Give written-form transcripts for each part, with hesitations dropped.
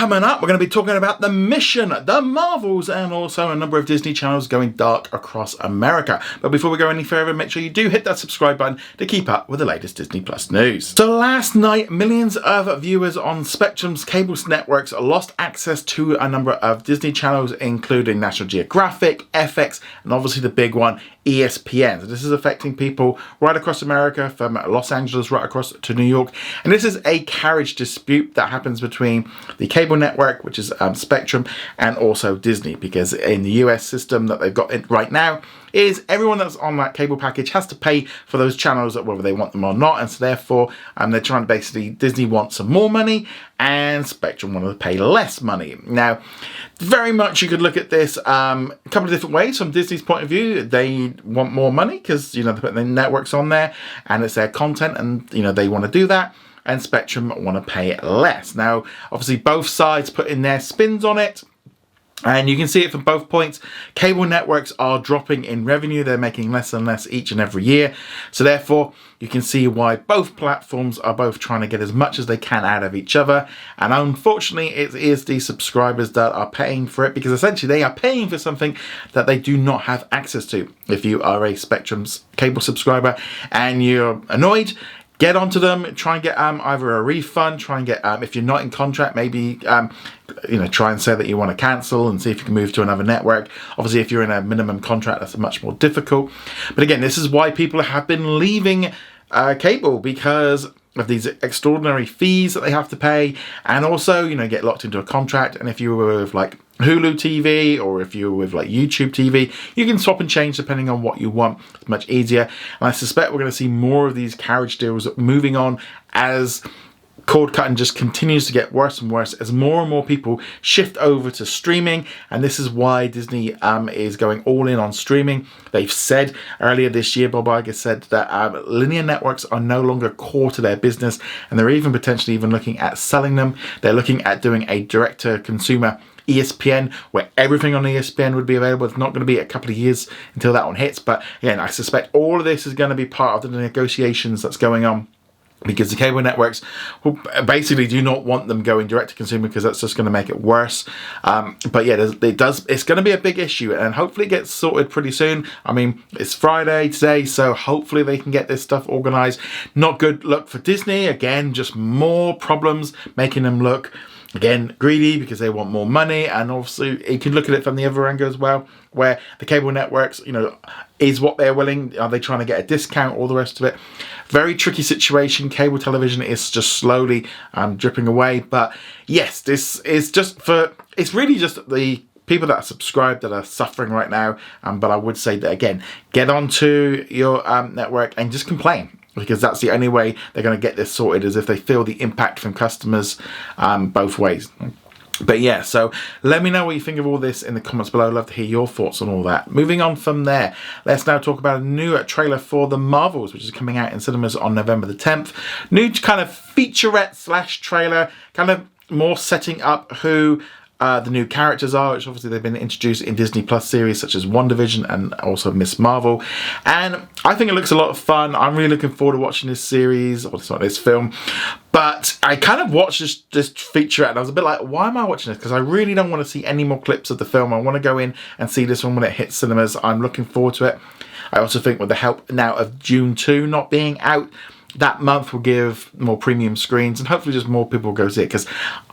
Coming up, we're going to be talking about The Mission, The Marvels, and also a number of Disney channels going dark across America. But before we go any further, make sure you do hit that subscribe button to keep up with the latest Disney Plus news. So last night, millions of viewers on Spectrum's cable networks lost access to a number of Disney channels, including National Geographic, FX, and obviously the big one, ESPN. So this is affecting people right across America, from Los Angeles right across to New York. And this is a carriage dispute that happens between the cable network, which is Spectrum, and also Disney, because in the US system that they've got right now is everyone that's on that cable package has to pay for those channels, whether they want them or not. And so therefore they're trying to basically, Disney wants some more money and Spectrum want to pay less money. Now, very much you could look at this a couple of different ways. From Disney's point of view, they want more money because, you know, they put their networks on there and it's their content, and, you know, they want to do that. And Spectrum want to pay less. Now, obviously both sides put in their spins on it, and you can see it from both points. Cable networks are dropping in revenue. They're making less and less each and every year. So therefore, you can see why both platforms are both trying to get as much as they can out of each other. And unfortunately, it is the subscribers that are paying for it, because essentially they are paying for something that they do not have access to. If you are a Spectrum's cable subscriber and you're annoyed, get onto them, try and get either a refund, try and get, if you're not in contract, maybe, you know, try and say that you want to cancel and see if you can move to another network. Obviously, if you're in a minimum contract, that's much more difficult. But again, this is why people have been leaving cable, because of these extraordinary fees that they have to pay, and also, you know, get locked into a contract. And if you were with like Hulu TV, or if you're with like YouTube TV, you can swap and change depending on what you want. It's much easier. And I suspect we're going to see more of these carriage deals moving on as cord cutting just continues to get worse and worse as more and more people shift over to streaming. And this is why Disney is going all in on streaming. They've said earlier this year, Bob Iger said that linear networks are no longer core to their business, and they're even potentially even looking at selling them. They're looking at doing a direct-to-consumer ESPN, where everything on ESPN would be available. It's not going to be a couple of years until that one hits, but again, I suspect all of this is going to be part of the negotiations that's going on, because the cable networks will basically do not want them going direct to consumer, because that's just going to make it worse. But yeah, it's going to be a big issue, and hopefully it gets sorted pretty soon. I mean, it's Friday today, so hopefully they can get this stuff organized. Not good luck for Disney. Again, just more problems, making them look, again, greedy because they want more money. And obviously you can look at it from the other angle as well, where the cable networks, you know, is what they're willing. Are they trying to get a discount? All the rest of it. Very tricky situation. Cable television is just slowly dripping away. But yes, this is just for, it's really just the people that are subscribed that are suffering right now. But I would say that, again, get onto your network and just complain, because that's the only way they're going to get this sorted, is if they feel the impact from customers both ways. But yeah, so let me know what you think of all this in the comments below. I'd love to hear your thoughts on all that. Moving on from there, let's now talk about a new trailer for The Marvels, which is coming out in cinemas on November the 10th. New kind of featurette slash trailer, kind of more setting up who the new characters are, which obviously they've been introduced in Disney Plus series such as WandaVision and also Miss Marvel. And I think it looks a lot of fun. I'm really looking forward to watching this series, or sorry, this film. But I kind of watched this featurette and I was a bit like, why am I watching this? Because I really don't want to see any more clips of the film. I want to go in and see this one when it hits cinemas. I'm looking forward to it. I also think with the help now of June 2 not being out, that month will give more premium screens, and hopefully just more people will go see it, because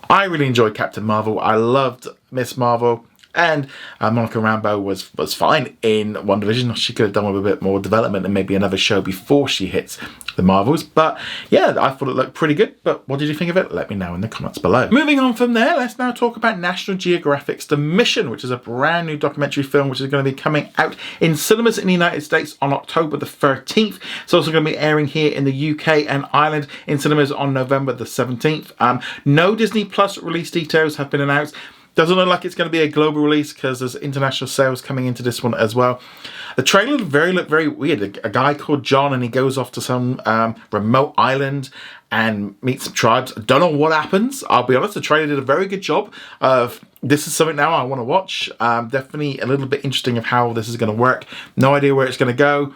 I really enjoyed Captain Marvel. I loved Miss Marvel, and Monica Rambeau was fine in WandaVision. She could have done with a bit more development and maybe another show before she hits the Marvels. But yeah, I thought it looked pretty good. But what did you think of it? Let me know in the comments below. Moving on from there, let's now talk about National Geographic's The Mission, which is a brand new documentary film which is going to be coming out in cinemas in the United States on October the 13th. It's also going to be airing here in the UK and Ireland in cinemas on November the 17th. No Disney Plus release details have been announced. Doesn't look like it's going to be a global release because there's international sales coming into this one as well. The trailer looked very weird. A guy called John, and he goes off to some remote island and meets some tribes. Don't know what happens. I'll be honest, the trailer did a very good job of, this is something now I want to watch. Definitely a little bit interesting of how this is going to work. No idea where it's going to go.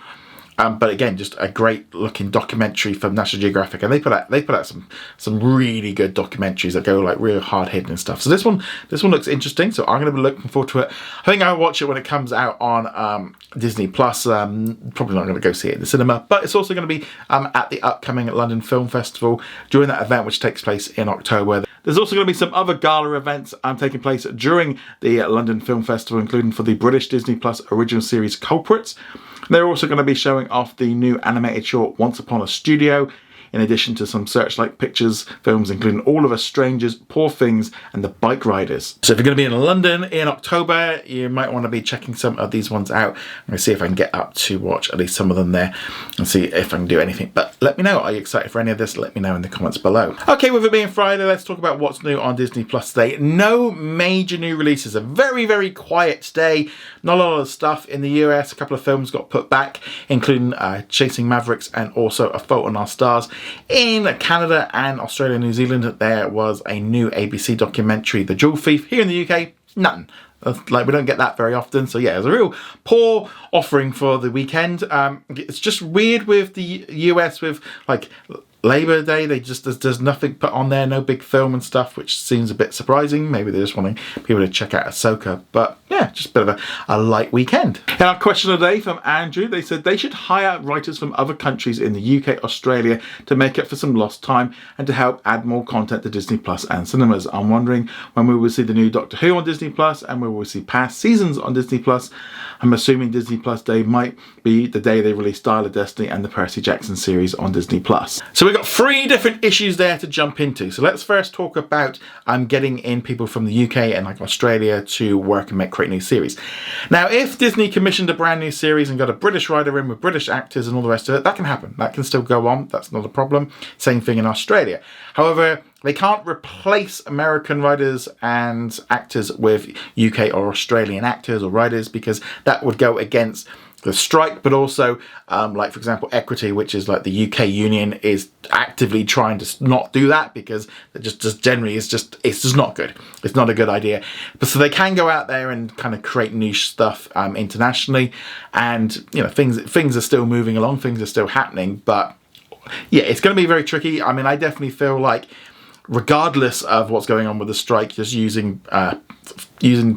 But again, just a great looking documentary from National Geographic, and they put out some really good documentaries that go like real hard hitting and stuff. So this one looks interesting. So I'm going to be looking forward to it. I think I'll watch it when it comes out on Disney Plus. Probably not going to go see it in the cinema, but it's also going to be at the upcoming London Film Festival during that event, which takes place in October. There's also going to be some other gala events taking place during the London Film Festival, including for the British Disney Plus original series Culprits. They're also going to be showing off the new animated short Once Upon a Studio, in addition to some Searchlight Pictures films, including All of Us Strangers, Poor Things, and The Bike Riders. So if you're going to be in London in October, you might want to be checking some of these ones out. I'm going to see if I can get up to watch at least some of them there and see if I can do anything. But let me know, are you excited for any of this? Let me know in the comments below. Okay, with it being Friday, let's talk about what's new on Disney Plus today. No major new releases. A very, very quiet day. Not a lot of stuff in the US. A couple of films got put back, including Chasing Mavericks and also A Fault in Our Stars. In Canada and Australia and New Zealand, there was a new ABC documentary, The Jewel Thief. Here in the UK, none. Like, we don't get that very often. So yeah, it was a real poor offering for the weekend. It's just weird with the US with like Labor Day, there's nothing put on there, no big film and stuff, which seems a bit surprising. Maybe they're just wanting people to check out Ahsoka, but yeah, just a bit of a light weekend. And our question of the day from Andrew, they said they should hire writers from other countries in the UK, Australia to make up for some lost time and to help add more content to Disney Plus and cinemas. I'm wondering when we will see the new Doctor Who on Disney Plus and we will see past seasons on Disney Plus. I'm assuming Disney Plus Day might be the day they release Dial of Destiny and the Percy Jackson series on Disney Plus. So we've got 3 different issues there to jump into. So let's first talk about getting in people from the UK and like Australia to work and create new series. Now, if Disney commissioned a brand new series and got a British writer in with British actors and all the rest of it, that can happen. That can still go on. That's not a problem. Same thing in Australia. However, they can't replace American writers and actors with UK or Australian actors or writers because that would go against the strike, but also like, for example, Equity, which is like the UK union, is actively trying to not do that because it just generally it's just not good. It's not a good idea. But so they can go out there and kind of create niche stuff internationally, and you know, things are still moving along, things are still happening, but yeah, it's going to be very tricky. I mean, I definitely feel like, regardless of what's going on with the strike, just using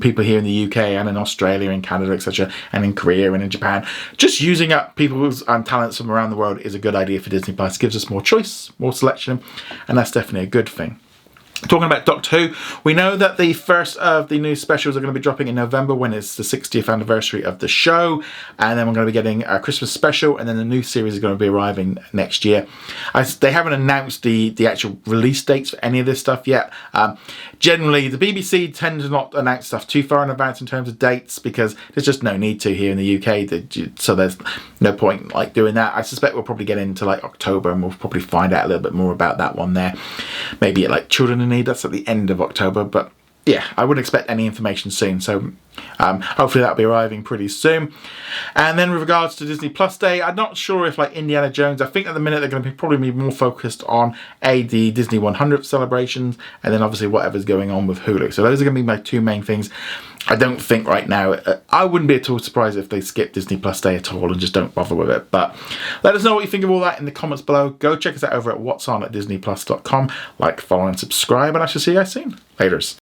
people here in the UK and in Australia and Canada, etc., and in Korea and in Japan, just using up people's talents from around the world is a good idea for Disney Plus. It gives us more choice, more selection, and that's definitely a good thing. Talking about Doctor Who, we know that the first of the new specials are going to be dropping in November when it's the 60th anniversary of the show, and then we're going to be getting a Christmas special, and then the new series is going to be arriving next year. They haven't announced the actual release dates for any of this stuff yet. Generally, the BBC tend to not announce stuff too far in advance in terms of dates because there's just no need to here in the UK, so there's no point like doing that. I suspect we'll probably get into like October and we'll probably find out a little bit more about that one there. Maybe like Children in Need, that's at the end of October, but yeah, I wouldn't expect any information soon, so hopefully that'll be arriving pretty soon. And then with regards to Disney Plus Day, I'm not sure if like Indiana Jones, I think at the minute they're going to probably be more focused on the Disney 100th celebrations, and then obviously whatever's going on with Hulu. So those are going to be my 2 main things. I don't think right now, I wouldn't be at all surprised if they skip Disney Plus Day at all and just don't bother with it. But let us know what you think of all that in the comments below. Go check us out over at whatsonatdisneyplus.com. Like, follow and subscribe, and I shall see you guys soon. Laters.